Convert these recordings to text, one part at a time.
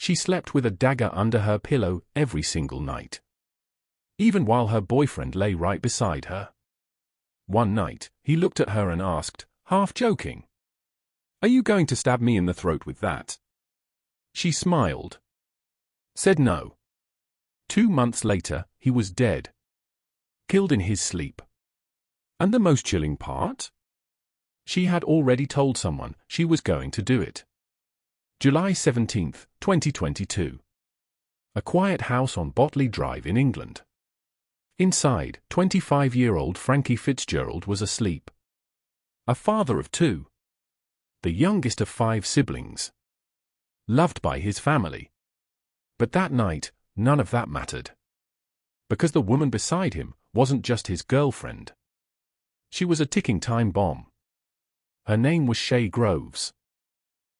She slept with a dagger under her pillow every single night, even while her boyfriend lay right beside her. One night, he looked at her and asked, half joking, "Are you going to stab me in the throat with that?" She smiled, said no. 2 months later, he was dead, killed in his sleep. And the most chilling part? She had already told someone she was going to do it. July 17, 2022. A quiet house on Botley Drive in England. Inside, 25-year-old Frankie Fitzgerald was asleep. A father of 2. The youngest of 5 siblings. Loved by his family. But that night, none of that mattered. Because the woman beside him wasn't just his girlfriend. She was a ticking time bomb. Her name was Shay Groves.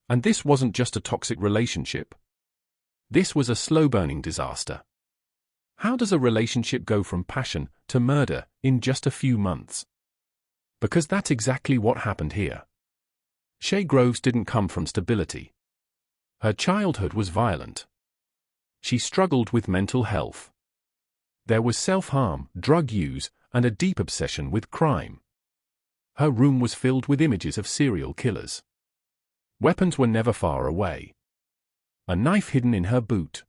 And this wasn't just a toxic relationship. This was a slow-burning disaster. How does a relationship go from passion to murder in just a few months? Because that's exactly what happened here. Shay Groves didn't come from stability. Her childhood was violent. She struggled with mental health. There was self-harm, drug use, and a deep obsession with crime. Her room was filled with images of serial killers. Weapons were never far away. A knife hidden in her boot.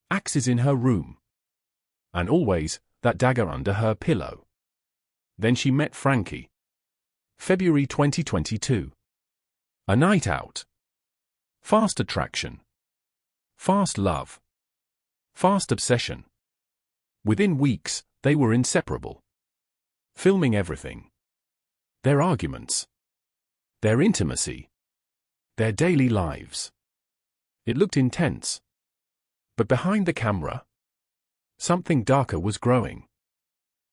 Axes in her room. And always, that dagger under her pillow. Then she met Frankie. February 2022. A night out. Fast attraction. Fast love. Fast obsession. Within weeks, they were inseparable. Filming everything. Their arguments. Their intimacy. Their daily lives. It looked intense. But behind the camera, something darker was growing.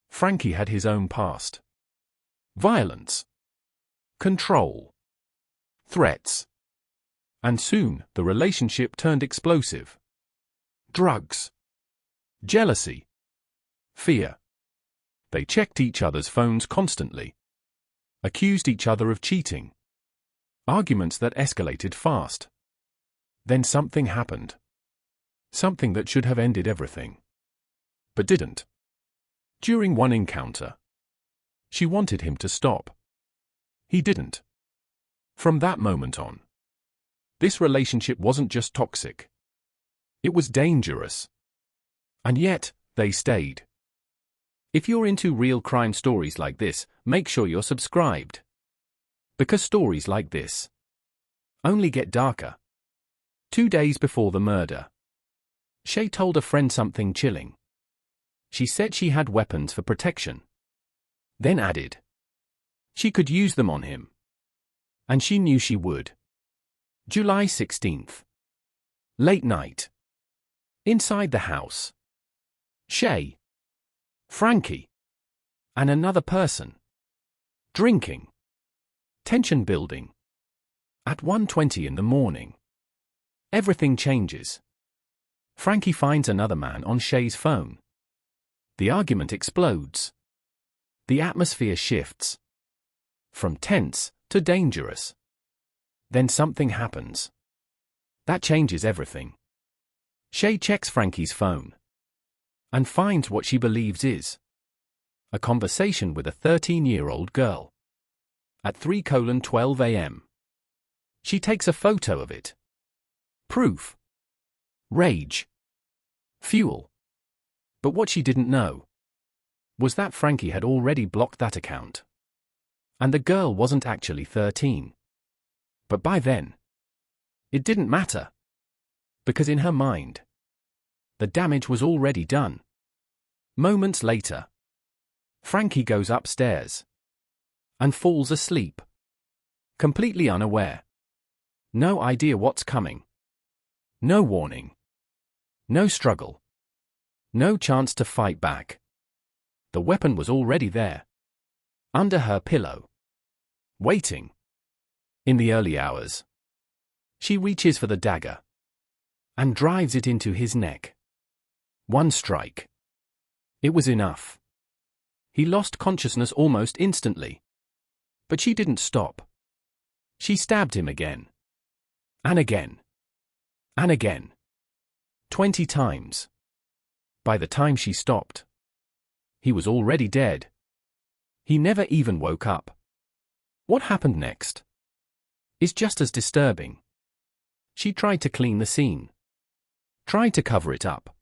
Frankie had his own past. Violence. Control. Threats. And soon, the relationship turned explosive. Drugs. Jealousy. Fear. They checked each other's phones constantly. Accused each other of cheating. Arguments that escalated fast. Then something happened. Something that should have ended everything. But didn't. During one encounter, she wanted him to stop. He didn't. From that moment on, this relationship wasn't just toxic. It was dangerous. And yet, they stayed. If you're into real crime stories like this, make sure you're subscribed. Because stories like this only get darker. 2 days before the murder, Shay told a friend something chilling. She said she had weapons for protection. Then added, she could use them on him. And she knew she would. July 16th. Late night. Inside the house. Shay. Frankie. And another person. Drinking. Tension building. At 1:20 in the morning. Everything changes. Frankie finds another man on Shay's phone. The argument explodes. The atmosphere shifts. From tense to dangerous. Then something happens. That changes everything. Shay checks Frankie's phone. And finds what she believes is a conversation with a 13-year-old girl. At 3:12 a.m. She takes a photo of it. Proof. Rage. Fuel. But what she didn't know was that Frankie had already blocked that account. And the girl wasn't actually 13. But by then, it didn't matter. Because in her mind, the damage was already done. Moments later, Frankie goes upstairs and falls asleep. Completely unaware. No idea what's coming. No warning. No struggle. No chance to fight back. The weapon was already there. Under her pillow. Waiting. In the early hours, she reaches for the dagger and drives it into his neck. One strike. It was enough. He lost consciousness almost instantly. But she didn't stop. She stabbed him again. And again. And again. 20 times. By the time she stopped, he was already dead. He never even woke up. What happened next is just as disturbing. She tried to clean the scene, tried to cover it up,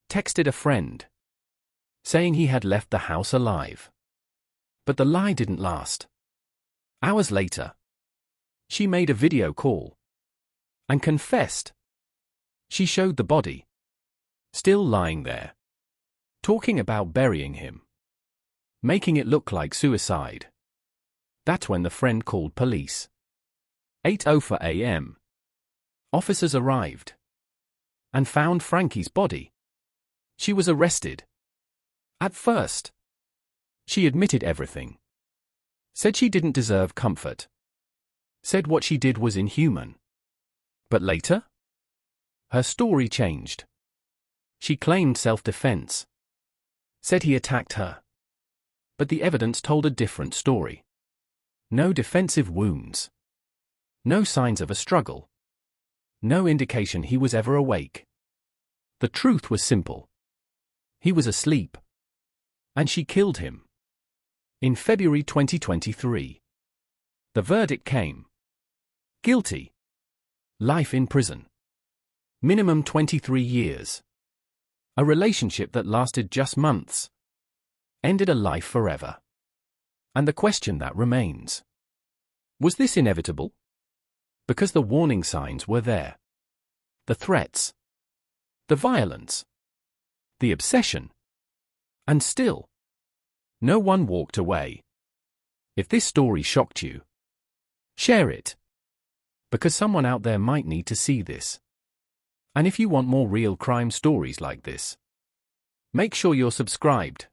texted a friend, saying he had left the house alive. But the lie didn't last. Hours later, she made a video call and confessed. She showed the body, still lying there, talking about burying him, making it look like suicide. That's when the friend called police. 8:04 a.m. Officers arrived and found Frankie's body. She was arrested. At first, she admitted everything. Said she didn't deserve comfort. Said what she did was inhuman. But later, her story changed. She claimed self-defense. Said he attacked her. But the evidence told a different story. No defensive wounds. No signs of a struggle. No indication he was ever awake. The truth was simple. He was asleep. And she killed him. In February 2023, the verdict came. Guilty. Life in prison. Minimum 23 years. A relationship that lasted just months ended a life forever. And the question that remains: was this inevitable? Because the warning signs were there. The threats. The violence. The obsession. And still, no one walked away. If this story shocked you, share it. Because someone out there might need to see this. And if you want more real crime stories like this, make sure you're subscribed.